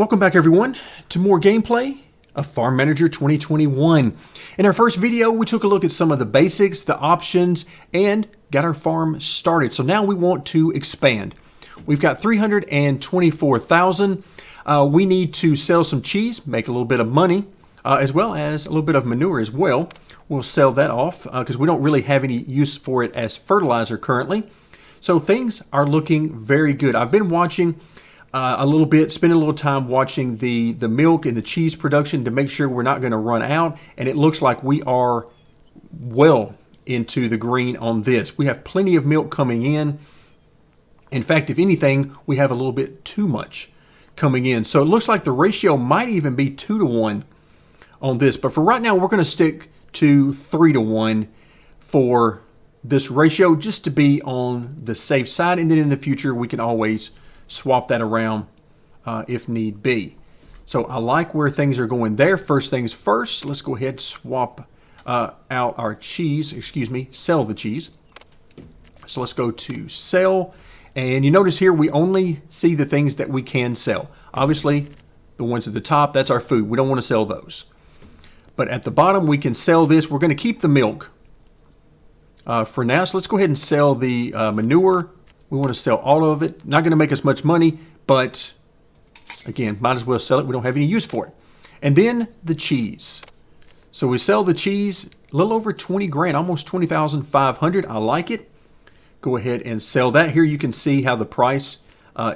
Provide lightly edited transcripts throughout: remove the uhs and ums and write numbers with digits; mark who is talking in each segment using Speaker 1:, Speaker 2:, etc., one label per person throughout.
Speaker 1: Welcome back everyone to more gameplay of Farm Manager 2021. In our first video, we took a look at some of the basics, the options, and got our farm started. So now we want to expand. We've got 324,000. We need to sell some cheese, make a little bit of money, as well as a little bit of manure as well. We'll sell that off because we don't really have any use for it as fertilizer currently. So things are looking very good. I've been watching a little bit, spending a little time watching the milk and the cheese production to make sure we're not going to run out. And it looks like we are well into the green on this. We have plenty of milk coming in. In fact, if anything, we have a little bit too much coming in. So it looks like the ratio might even be 2 to 1 on this. But for right now, we're going to stick to 3 to 1 for this ratio just to be on the safe side. And then in the future, we can always swap that around if need be. So I like where things are going there. First things first, let's go ahead and swap out our cheese, sell the cheese. So let's go to sell. And you notice here, we only see the things that we can sell. Obviously, the ones at the top, that's our food. We don't want to sell those. But at the bottom, we can sell this. We're going to keep the milk for now. So let's go ahead and sell the manure. We want to sell all of it. Not going to make us much money, but again, might as well sell it. We don't have any use for it. And then the cheese. So we sell the cheese, a little over 20 grand, almost 20,500. I like it. Go ahead and sell that. Here you can see how the price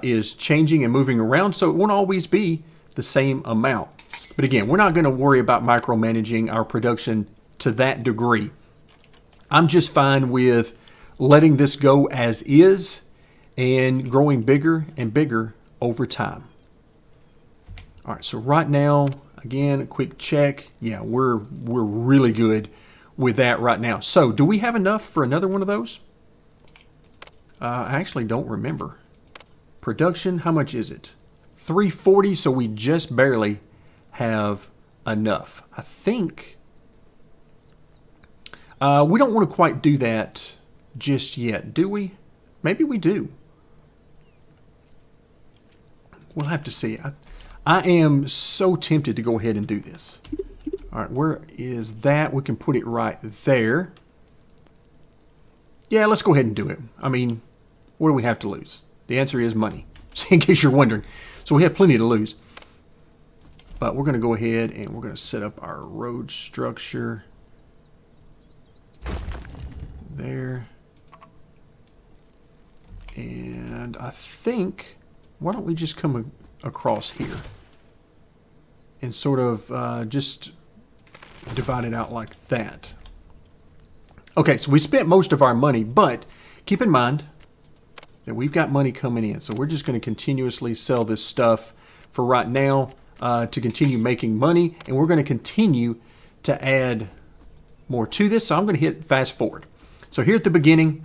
Speaker 1: is changing and moving around. So it won't always be the same amount. But again, we're not going to worry about micromanaging our production to that degree. I'm just fine with letting this go as is and growing bigger and bigger over time. All right, so right now, again, a quick check. Yeah, we're really good with that right now. So do we have enough for another one of those? I actually don't remember. Production, how much is it? 340, so we just barely have enough. I think we don't want to quite do that just yet, do we? Maybe we do. We'll have to see. I am so tempted to go ahead and do this. All right, where is that? We can put it right there. Yeah, let's go ahead and do it. I mean, what do we have to lose? The answer is money, in case you're wondering. So we have plenty to lose. But we're going to go ahead and we're going to set up our road structure. There. And I think, why don't we just come across here and sort of just divide it out like that. Okay, so we spent most of our money, but keep in mind that we've got money coming in. So we're just going to continuously sell this stuff for right now to continue making money. And we're going to continue to add more to this. So I'm going to hit fast forward. So here at the beginning,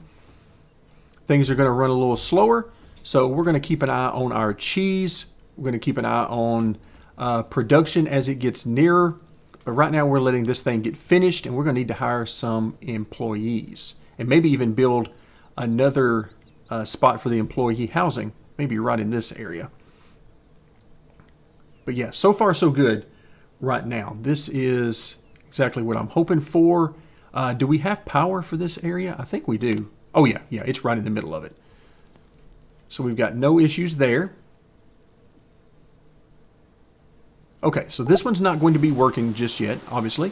Speaker 1: things are going to run a little slower. So we're going to keep an eye on our cheese. We're going to keep an eye on production as it gets nearer. But right now we're letting this thing get finished, and we're going to need to hire some employees and maybe even build another spot for the employee housing, maybe right in this area. But yeah, so far so good right now. This is exactly what I'm hoping for. Do we have power for this area? I think we do. Oh yeah, it's right in the middle of it. So we've got no issues there. Okay, so this one's not going to be working just yet, obviously.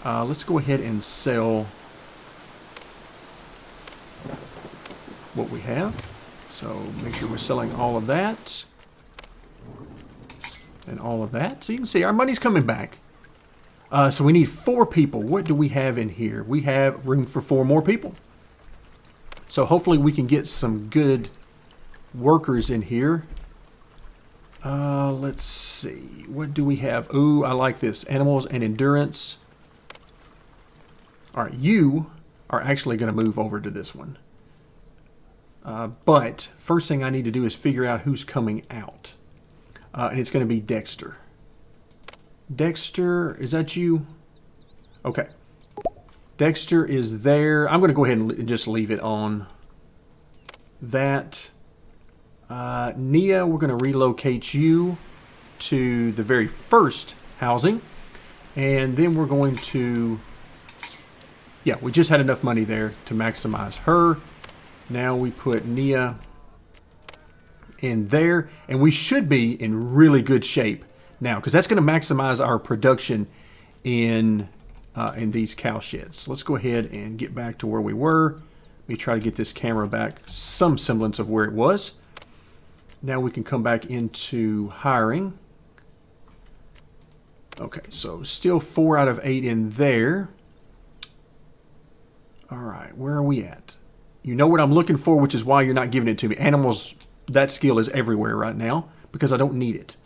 Speaker 1: Let's go ahead and sell what we have. So make sure we're selling all of that and all of that. So you can see our money's coming back. So we need 4 people. What do we have in here? We have room for 4 more people. So hopefully we can get some good workers in here. Let's see. What do we have? Ooh, I like this. Animals and endurance. All right, you are actually going to move over to this one. But first thing I need to do is figure out who's coming out. And it's going to be Dexter. Dexter, is that you? Okay. Dexter is there. I'm going to go ahead and just leave it on that. Nia, we're going to relocate you to the very first housing. And then we're going to... Yeah, we just had enough money there to maximize her. Now we put Nia in there. And we should be in really good shape now, because that's going to maximize our production in these cow sheds. So let's go ahead and get back to where we were. Let me try to get this camera back some semblance of where it was. Now we can come back into hiring. Okay, so still 4 out of 8 in there. All right, where are we at? You know what I'm looking for, which is why you're not giving it to me. Animals, that skill is everywhere right now because I don't need it.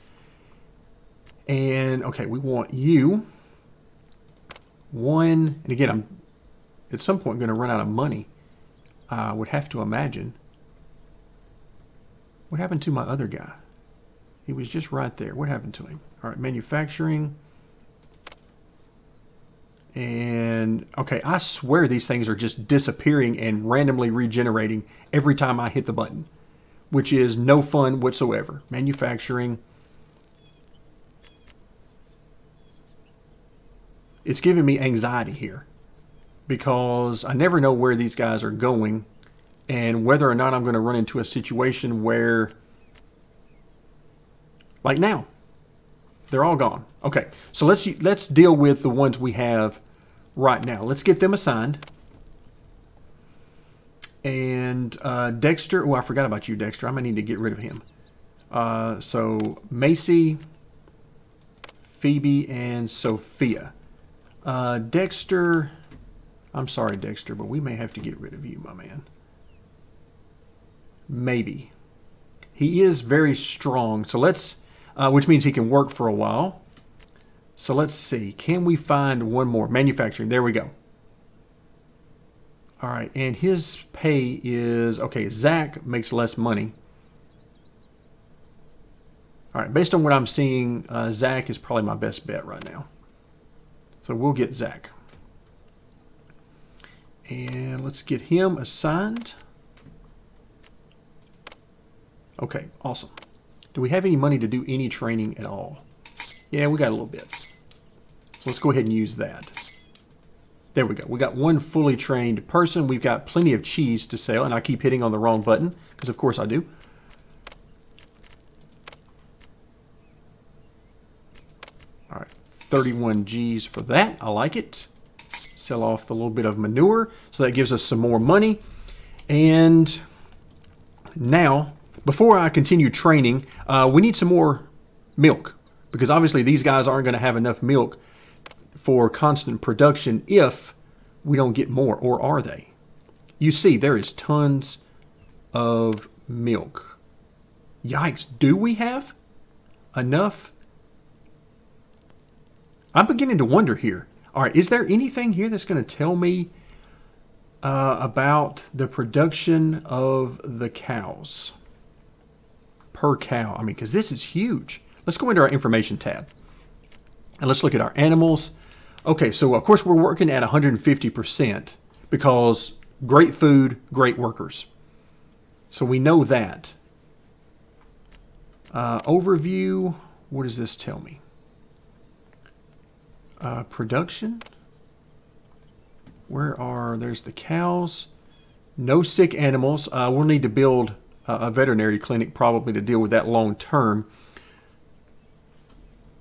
Speaker 1: And, okay, we want you. 1, and again, I'm at some point going to run out of money. I would have to imagine. What happened to my other guy? He was just right there. What happened to him? All right, manufacturing. And, okay, I swear these things are just disappearing and randomly regenerating every time I hit the button, which is no fun whatsoever. Manufacturing. It's giving me anxiety here because I never know where these guys are going and whether or not I'm going to run into a situation where, like now, they're all gone. Okay, so let's deal with the ones we have right now. Let's get them assigned. And Dexter, oh, I forgot about you, Dexter. I'm going to need to get rid of him. So Macy, Phoebe, and Sophia. Dexter, I'm sorry, Dexter, but we may have to get rid of you, my man. Maybe. He is very strong, so let's, which means he can work for a while. So let's see, can we find one more? Manufacturing, there we go. All right, and his pay is, okay, Zach makes less money. All right, based on what I'm seeing, Zach is probably my best bet right now. So we'll get Zach. And let's get him assigned. Okay, awesome. Do we have any money to do any training at all? Yeah, we got a little bit. So let's go ahead and use that. There we go. We got one fully trained person. We've got plenty of cheese to sell, and I keep hitting on the wrong button, because of course I do. All right, 31 G's for that. I like it. Sell off the little bit of manure, so that gives us some more money. And now, before I continue training, we need some more milk, because obviously these guys aren't going to have enough milk for constant production if we don't get more, or are they? You see, there is tons of milk. Yikes, do we have enough? I'm beginning to wonder here. All right, is there anything here that's going to tell me about the production of the cows? Per cow. I mean, because this is huge. Let's go into our information tab. And let's look at our animals. Okay, so of course we're working at 150% because great food, great workers. So we know that. Overview, what does this tell me? Production. There's the cows. No sick animals. We'll need to build a veterinary clinic probably to deal with that long term.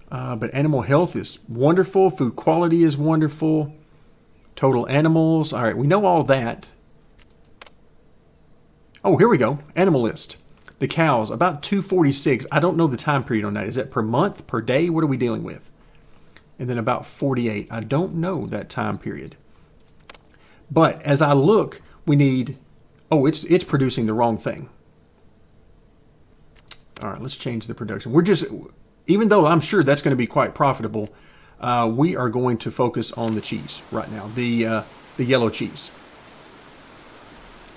Speaker 1: But animal health is wonderful. Food quality is wonderful. Total animals. All right, we know all that. Oh, here we go. Animal list. The cows, about 246. I don't know the time period on that. Is that per month, per day? What are we dealing with? And then about 48. I don't know that time period. But as I look, we need... Oh, it's producing the wrong thing. All right, let's change the production. We're just... Even though I'm sure that's going to be quite profitable, we are going to focus on the cheese right now, the yellow cheese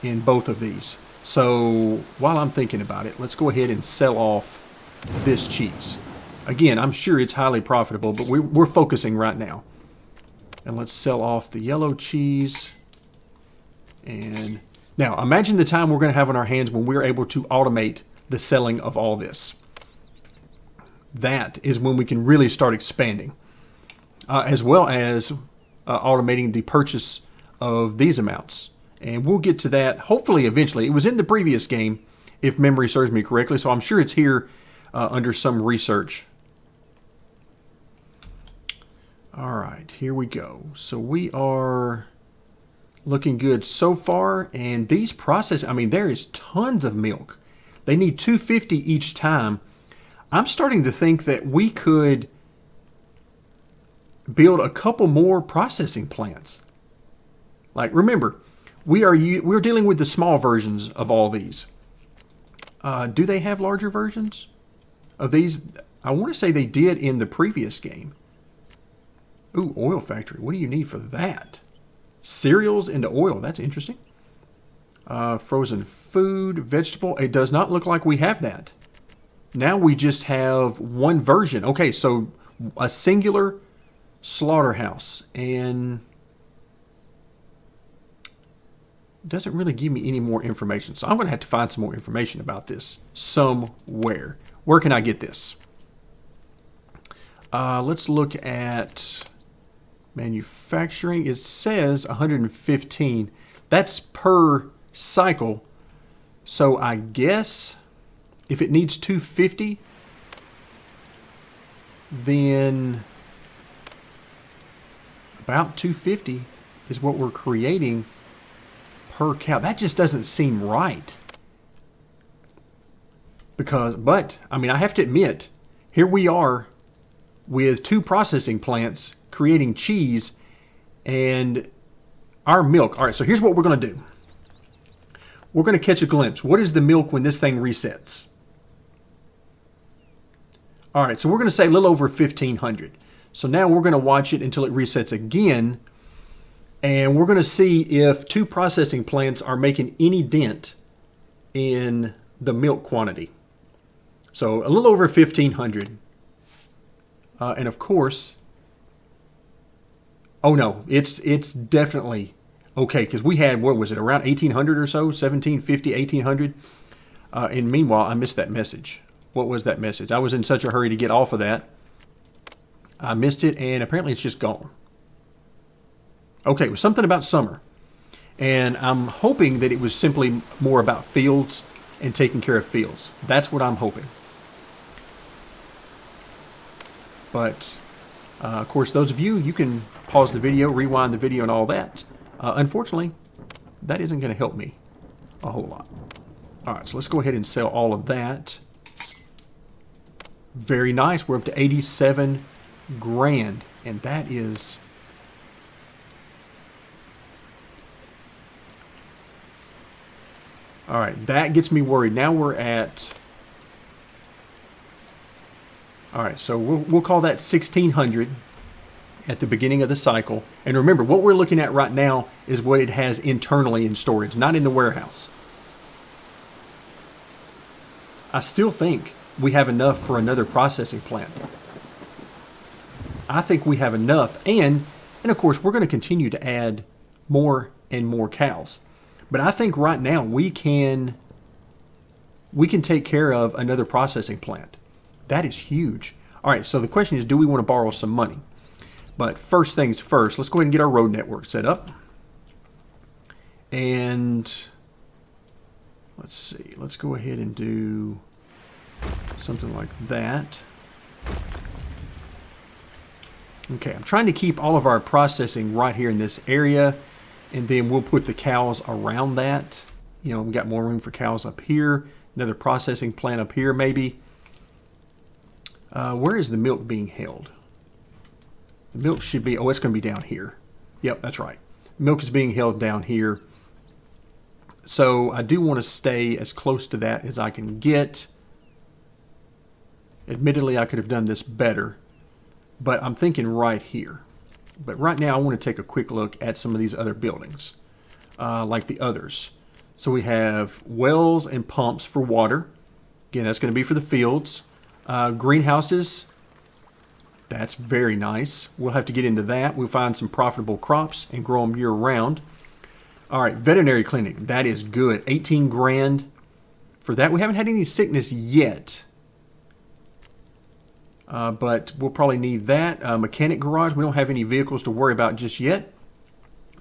Speaker 1: in both of these. So while I'm thinking about it, let's go ahead and sell off this cheese. Again, I'm sure it's highly profitable, but we're focusing right now. And let's sell off the yellow cheese. And now imagine the time we're going to have on our hands when we're able to automate the selling of all this. That is when we can really start expanding, as well as automating the purchase of these amounts. And we'll get to that hopefully eventually. It was in the previous game, if memory serves me correctly, so I'm sure it's here under some research. All right, here we go. So we are looking good so far, and these process, I mean, there is tons of milk. They need 250 each time. I'm starting to think that we could build a couple more processing plants. Like, remember, we're dealing with the small versions of all these. Do they have larger versions of these? I want to say they did in the previous game. Ooh, oil factory. What do you need for that? Cereals into oil. That's interesting. Frozen food, vegetable. It does not look like we have that. Now we just have one version. Okay, so a singular slaughterhouse. And doesn't really give me any more information. So I'm going to have to find some more information about this somewhere. Where can I get this? Let's look at manufacturing. It says 115. That's per cycle. So I guess if it needs 250, then about 250 is what we're creating per cow. That just doesn't seem right. But I mean, I have to admit, here we are with 2 processing plants creating cheese and our milk. All right, so here's what we're going to do. We're going to catch a glimpse. What is the milk when this thing resets? All right, so we're going to say a little over 1,500. So now we're going to watch it until it resets again, and we're going to see if 2 processing plants are making any dent in the milk quantity. So a little over 1,500. And of course, oh no, it's definitely okay, because we had, what was it, around 1,800 or so, 1,750, 1,800. And meanwhile, I missed that message. What was that message? I was in such a hurry to get off of that. I missed it, and apparently it's just gone. Okay, it was something about summer. And I'm hoping that it was simply more about fields and taking care of fields. That's what I'm hoping. But, of course, those of you, you can pause the video, rewind the video, and all that. Unfortunately, that isn't going to help me a whole lot. All right, so let's go ahead and sell all of that. Very nice. We're up to 87 grand, and that is... All right, that gets me worried. Now we're at... All right, so we'll call that 1,600 at the beginning of the cycle. And remember, what we're looking at right now is what it has internally in storage, not in the warehouse. I still think we have enough for another processing plant. I think we have enough. And of course, we're going to continue to add more and more cows. But I think right now we can take care of another processing plant. That is huge. All right, so the question is, do we want to borrow some money? But first things first, let's go ahead and get our road network set up. And let's see, let's go ahead and do something like that. Okay, I'm trying to keep all of our processing right here in this area, and then we'll put the cows around that. You know, we got more room for cows up here, another processing plant up here maybe. Where is the milk being held? The milk should be, oh, it's going to be down here. Yep, that's right. Milk is being held down here. So I do want to stay as close to that as I can get. Admittedly, I could have done this better, but I'm thinking right here. But right now, I want to take a quick look at some of these other buildings, like the others. So we have wells and pumps for water. Again, that's going to be for the fields. Greenhouses, that's very nice. We'll have to get into that. We'll find some profitable crops and grow them year round. All right, veterinary clinic, that is good. 18 grand. for that. We haven't had any sickness yet. But we'll probably need that. Mechanic garage, we don't have any vehicles to worry about just yet.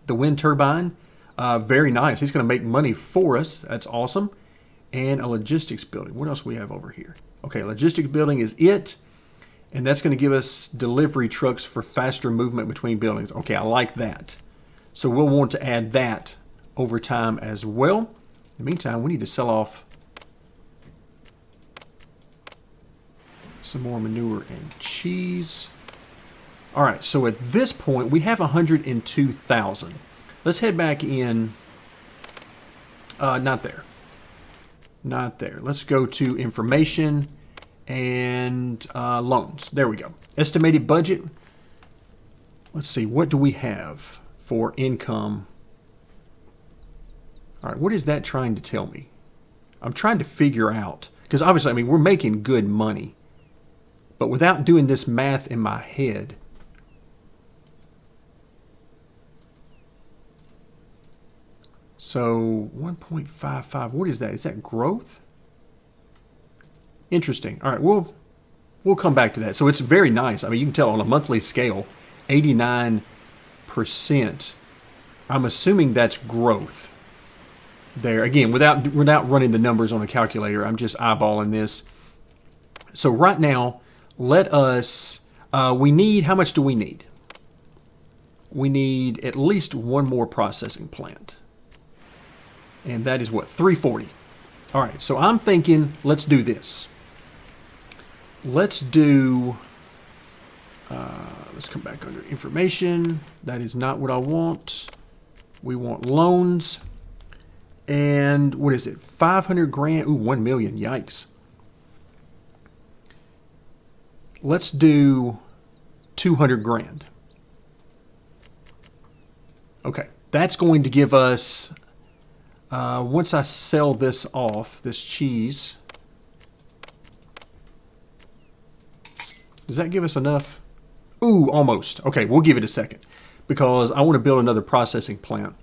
Speaker 1: The wind turbine, very nice. He's going to make money for us. That's awesome. And a logistics building. What else we have over here? Okay, logistics building is it. And that's going to give us delivery trucks for faster movement between buildings. Okay, I like that. So we'll want to add that over time as well. In the meantime, we need to sell off some more manure and cheese. All right, so at this point, we have 102,000. Let's head back in. Not there. Not there. Let's go to information and loans. There we go. Estimated budget. Let's see. What do we have for income? All right, what is that trying to tell me? I'm trying to figure out, because obviously, I mean, we're making good money. But without doing this math in my head, so 1.55, what is that? Is that growth? Interesting. All right, we'll come back to that. So it's very nice. I mean, you can tell on a monthly scale, 89%. I'm assuming that's growth there. Again, without running the numbers on a calculator, I'm just eyeballing this. So right now, let us, we need, how much do we need? We need at least one more processing plant. And that is what, 340. All right, so I'm thinking, let's do this. Let's do, let's come back under information. That is not what I want. We want loans. And what is it, 500 grand? Ooh, 1 million, yikes. Let's do 200 grand. Okay, that's going to give us, once I sell this off, this cheese, does that give us enough? Ooh, almost. Okay, we'll give it a second because I want to build another processing plant.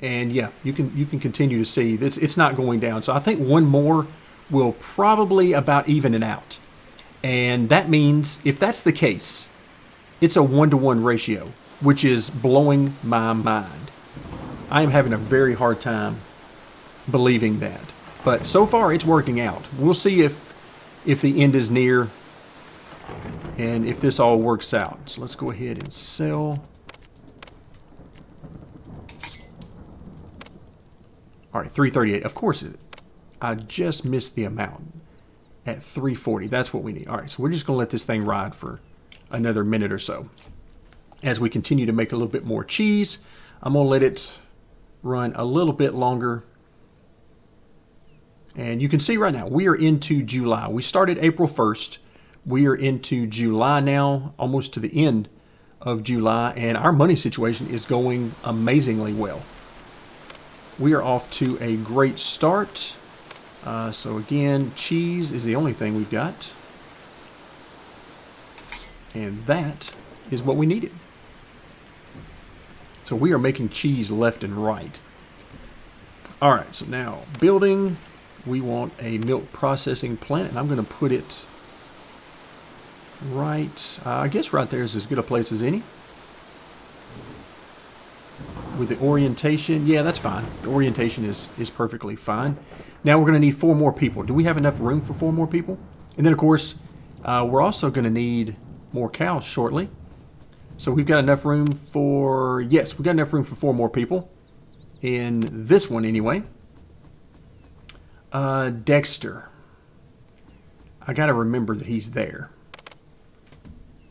Speaker 1: And yeah, you can continue to see it's not going down. So I think one more will probably about even it out. And that means, if that's the case, it's a 1-to-1 ratio, which is blowing my mind. I am having a very hard time believing that. But so far, it's working out. We'll see if the end is near and if this all works out. So let's go ahead and sell. All right, 338. Of course, I just missed the amount. At 340, that's what we need. All right, so we're just gonna let this thing ride for another minute or so. As we continue to make a little bit more cheese, I'm gonna let it run a little bit longer. And you can see right now, we are into July. We started April 1st. We are into July now, almost to the end of July, and our money situation is going amazingly well. We are off to a great start. So again, cheese is the only thing we've got. And that is what we needed. So we are making cheese left and right. All right, so now building, we want a milk processing plant, and I'm going to put it right, I guess right there is as good a place as any. With the orientation, yeah, that's fine. The orientation is perfectly fine. Now we're going to need 4 more people. Do we have enough room for 4 more people? And then, of course, we're also going to need more cows shortly. So we've got enough room for, yes, we've got enough room for 4 more people. In this one, anyway. Dexter. I got to remember that he's there.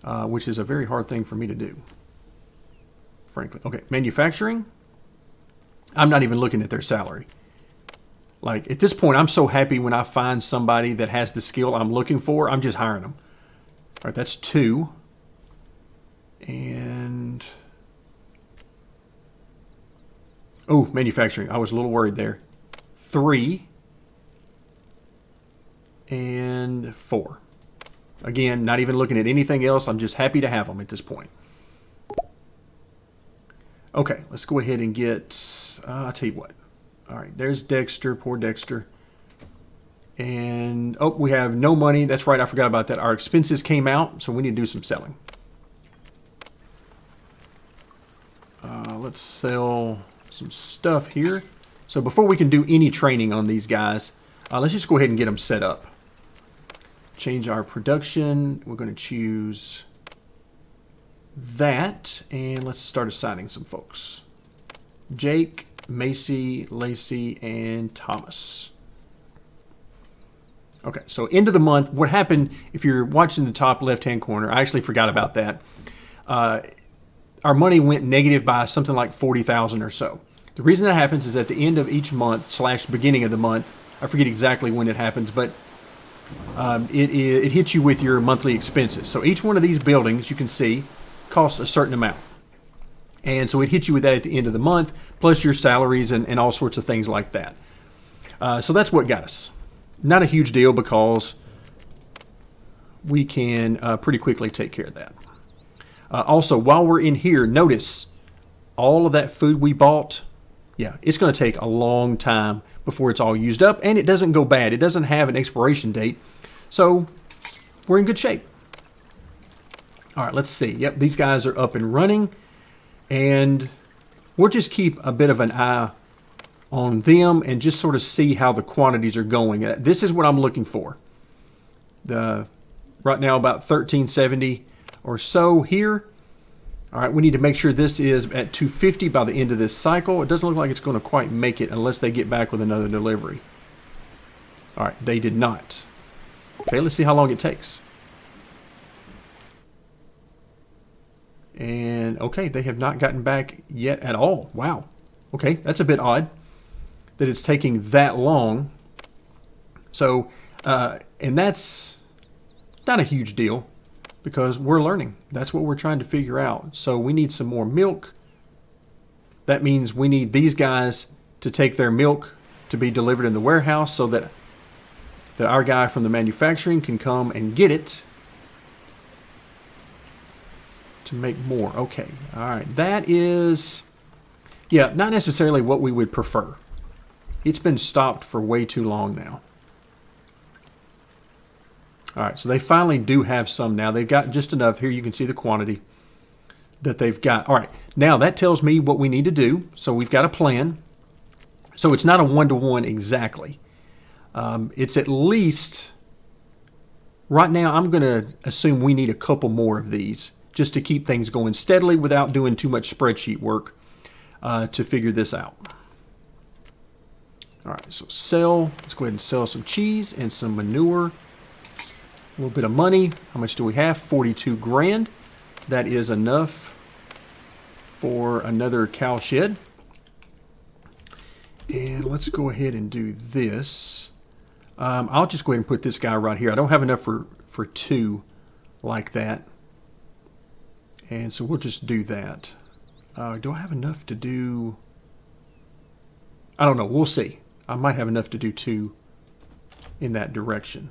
Speaker 1: Which is a very hard thing for me to do. Frankly. Okay, manufacturing. I'm not even looking at their salary. Like, at this point, I'm so happy when I find somebody that has the skill I'm looking for. I'm just hiring them. All right, that's 2. And... oh, manufacturing. I was a little worried there. 3. And 4. Again, not even looking at anything else. I'm just happy to have them at this point. Okay, let's go ahead and get... I'll tell you what. All right, there's Dexter, poor Dexter. And, oh, we have no money. That's right, I forgot about that. Our expenses came out, so we need to do some selling. Let's sell some stuff here. So before we can do any training on these guys, let's just go ahead and get them set up. Change our production. We're going to choose that, and let's start assigning some folks. Jake, Macy, Lacey, and Thomas. Okay, so end of the month. What happened, if you're watching the top left-hand corner, I actually forgot about that. Our money went negative by something like 40,000 or so. The reason that happens is at the end of each month / beginning of the month, I forget exactly when it happens, but it hits you with your monthly expenses. So each one of these buildings, you can see, costs a certain amount. And so it hits you with that at the end of the month, plus your salaries and all sorts of things like that. So that's what got us. Not a huge deal because we can pretty quickly take care of that. Also, while we're in here, notice all of that food we bought. Yeah, it's going to take a long time before it's all used up, and it doesn't go bad. It doesn't have an expiration date, so we're in good shape. All right, let's see. Yep, these guys are up and running, and we'll just keep a bit of an eye on them and just sort of see how the quantities are going. This is what I'm looking for. Right now about 1370 or so here. All right, we need to make sure this is at 250 by the end of this cycle. It doesn't look like it's going to quite make it unless they get back with another delivery. All right, they did not. Okay, let's see how long it takes. And okay, they have not gotten back yet at all. Wow. Okay, that's a bit odd that it's taking that long. So, and that's not a huge deal because we're learning. That's what we're trying to figure out. So we need some more milk. That means we need these guys to take their milk to be delivered in the warehouse so that our guy from the manufacturing can come and get it to make more. Okay, all right. That is, yeah, not necessarily what we would prefer. It's been stopped for way too long now. All right, so they finally do have some now. They've got just enough. Here you can see the quantity that they've got. All right, now that tells me what we need to do. So we've got a plan. So it's not a one-to-one exactly. It's at least, right now I'm going to assume we need a couple more of these just to keep things going steadily without doing too much spreadsheet work to figure this out. All right, so sell. Let's go ahead and sell some cheese and some manure. A little bit of money. How much do we have? 42 grand. That is enough for another cow shed. And let's go ahead and do this. I'll just go ahead and put this guy right here. I don't have enough for two like that. And so we'll just do that. Do I have enough to do? I don't know. We'll see. I might have enough to do two in that direction.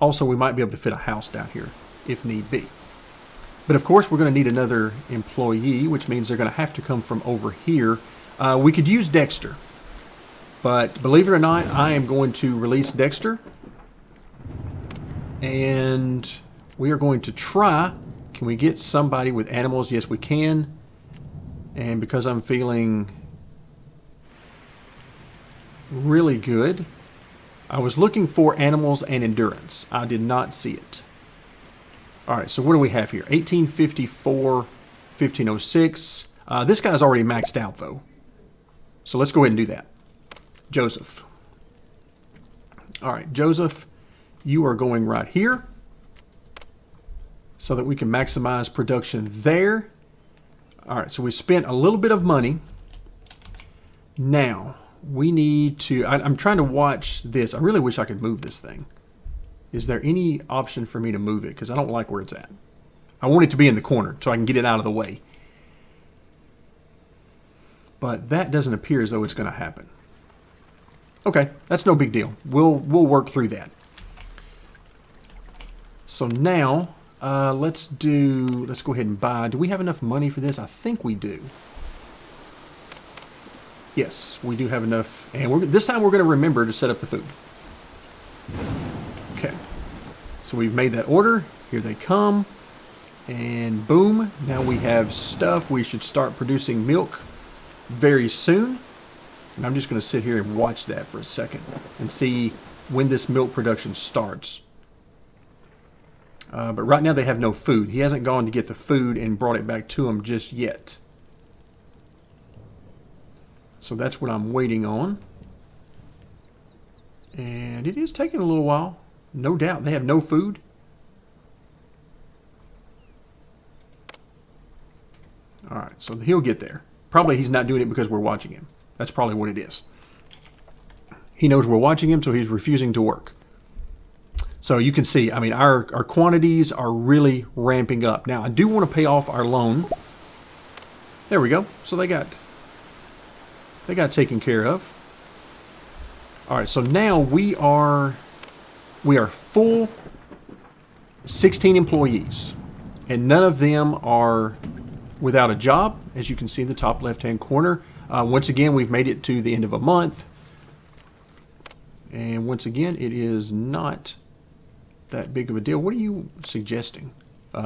Speaker 1: Also, we might be able to fit a house down here if need be. But of course, we're going to need another employee, which means they're going to have to come from over here. We could use Dexter. But believe it or not, I am going to release Dexter. And we are going to try. Can we get somebody with animals? Yes, we can. And because I'm feeling really good, I was looking for animals and endurance. I did not see it. All right, so what do we have here? 1854, 1506. This guy's already maxed out, though. So let's go ahead and do that. Joseph. All right, Joseph, you are going right here so that we can maximize production there. All right, so we spent a little bit of money. Now, we need to, I'm trying to watch this. I really wish I could move this thing. Is there any option for me to move it? Because I don't like where it's at. I want it to be in the corner so I can get it out of the way. But that doesn't appear as though it's going to happen. Okay, that's no big deal. We'll work through that. So now, let's go ahead and buy. Do we have enough money for this? I think we do. Yes, we do have enough. And this time we're going to remember to set up the food. Okay. So we've made that order. Here they come. And boom. Now we have stuff. We should start producing milk very soon. And I'm just going to sit here and watch that for a second and see when this milk production starts. But right now they have no food. He hasn't gone to get the food and brought it back to him just yet. So that's what I'm waiting on. And it is taking a little while. No doubt. They have no food. All right, so he'll get there. Probably he's not doing it because we're watching him. That's probably what it is. He knows we're watching him, so he's refusing to work. So you can see, I mean, our quantities are really ramping up. Now, I do want to pay off our loan. There we go. So they got taken care of. All right, so now we are full 16 employees, and none of them are without a job, as you can see in the top left-hand corner. Once again, we've made it to the end of a month. And once again, it is not that big of a deal. What are you suggesting?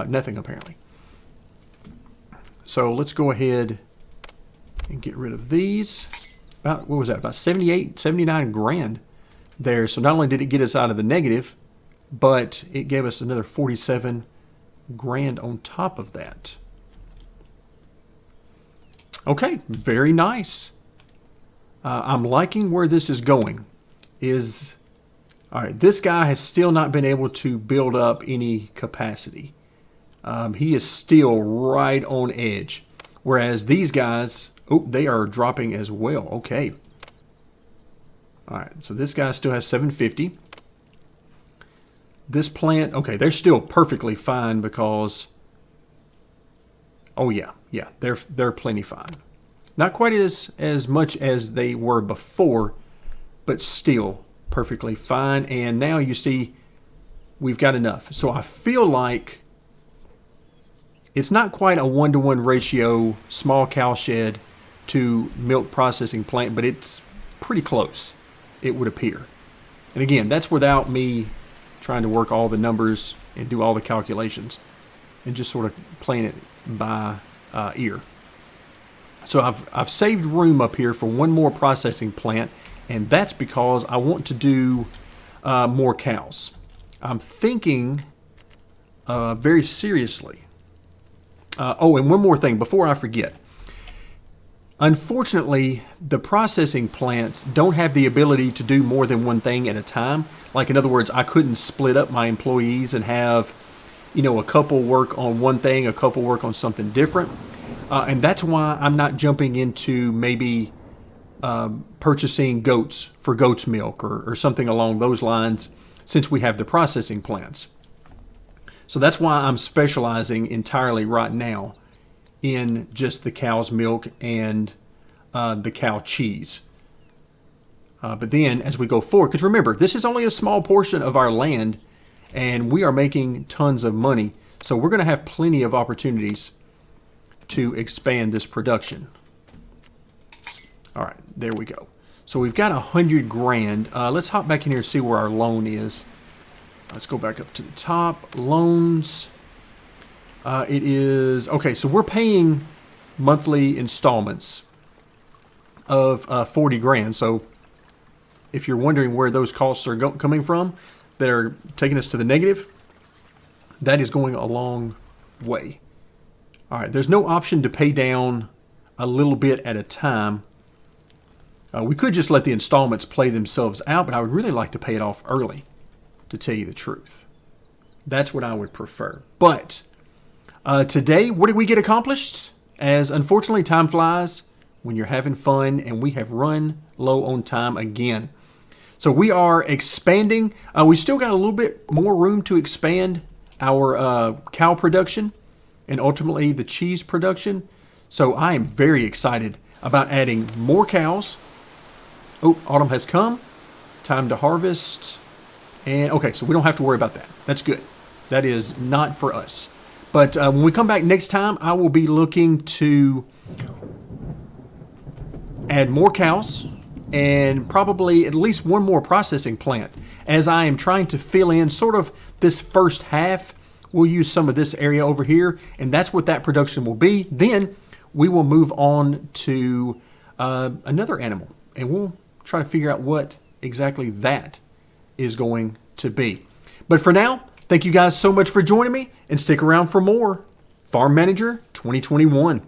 Speaker 1: Nothing, apparently. So let's go ahead and get rid of these. About, what was that? About 78, 79 grand there. So not only did it get us out of the negative, but it gave us another 47 grand on top of that. Okay, very nice. I'm liking where this is going. All right, this guy has still not been able to build up any capacity. He is still right on edge. Whereas these guys, oh, they are dropping as well. Okay. All right, so this guy still has 750. This plant, okay, they're still perfectly fine because, oh yeah, they're plenty fine. Not quite as much as they were before, but still perfectly fine. And now you see we've got enough. So I feel like it's not quite a 1-to-1 ratio small cow shed to milk processing plant, but it's pretty close, it would appear. And again, that's without me trying to work all the numbers and do all the calculations and just sort of playing it by ear. So I've saved room up here for one more processing plant, and that's because I want to do more cows. I'm thinking very seriously. Oh, and one more thing before I forget. Unfortunately, the processing plants don't have the ability to do more than one thing at a time. Like, in other words, I couldn't split up my employees and have, a couple work on one thing, a couple work on something different. And that's why I'm not jumping into maybe purchasing goats for goat's milk or something along those lines, since we have the processing plants. So that's why I'm specializing entirely right now in just the cow's milk and the cow cheese. But then as we go forward, because remember, this is only a small portion of our land and we are making tons of money. So we're going to have plenty of opportunities to expand this production. All right, there we go. So we've got 100 grand. Let's hop back in here and see where our loan is. Let's go back up to the top. Loans. It is, okay, so we're paying monthly installments of 40 grand. So if you're wondering where those costs are coming from that are taking us to the negative, that is going a long way. All right, there's no option to pay down a little bit at a time. We could just let the installments play themselves out, but I would really like to pay it off early, to tell you the truth. That's what I would prefer. But today, what did we get accomplished? As unfortunately time flies when you're having fun, and we have run low on time again. So we are expanding. We still got a little bit more room to expand our cow production and ultimately the cheese production. So I am very excited about adding more cows. Oh, autumn has come. Time to harvest. And okay, so we don't have to worry about that. That's good. That is not for us. But when we come back next time, I will be looking to add more cows, and probably at least one more processing plant. As I am trying to fill in sort of this first half, we'll use some of this area over here, and that's what that production will be. Then we will move on to another animal, and we'll try to figure out what exactly that is going to be. But for now, thank you guys so much for joining me, and stick around for more Farm Manager 2021.